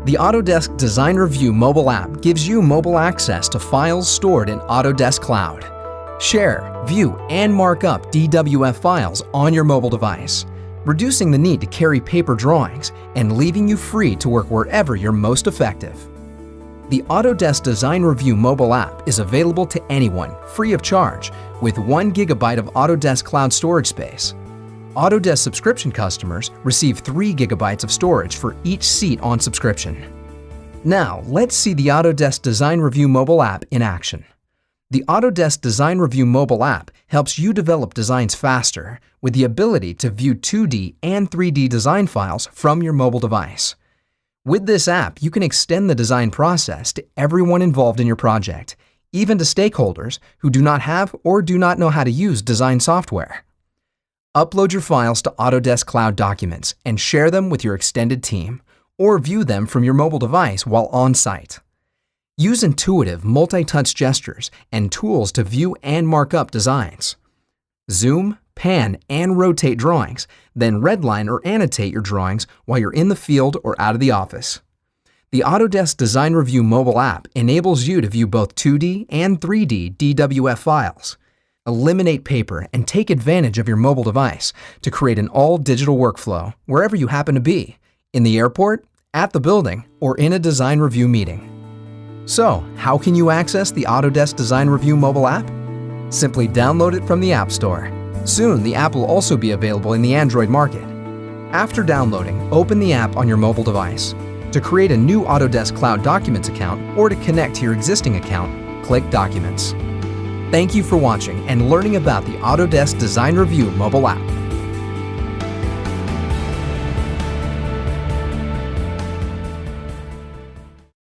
The Autodesk Design Review mobile app gives you mobile access to files stored in Autodesk Cloud. Share, view, and mark up DWF files on your mobile device, reducing the need to carry paper drawings and leaving you free to work wherever you're most effective. The Autodesk Design Review mobile app is available to anyone, free of charge, with 1 GB of Autodesk Cloud storage space. Autodesk subscription customers receive 3 GB of storage for each seat on subscription. Now, let's see the Autodesk Design Review mobile app in action. The Autodesk Design Review mobile app helps you develop designs faster with the ability to view 2D and 3D design files from your mobile device. With this app, you can extend the design process to everyone involved in your project, even to stakeholders who do not have or do not know how to use design software. Upload your files to Autodesk Cloud Documents and share them with your extended team, or view them from your mobile device while on site. Use intuitive multi-touch gestures and tools to view and mark up designs. Zoom, pan, and rotate drawings, then redline or annotate your drawings while you're in the field or out of the office. The Autodesk Design Review mobile app enables you to view both 2D and 3D DWF files. Eliminate paper and take advantage of your mobile device to create an all-digital workflow wherever you happen to be, in the airport, at the building, or in a design review meeting. So, how can you access the Autodesk Design Review mobile app? Simply download it from the App Store. Soon, the app will also be available in the Android market. After downloading, open the app on your mobile device. To create a new Autodesk Cloud Documents account or to connect to your existing account, click Documents. Thank you for watching and learning about the Autodesk Design Review mobile app.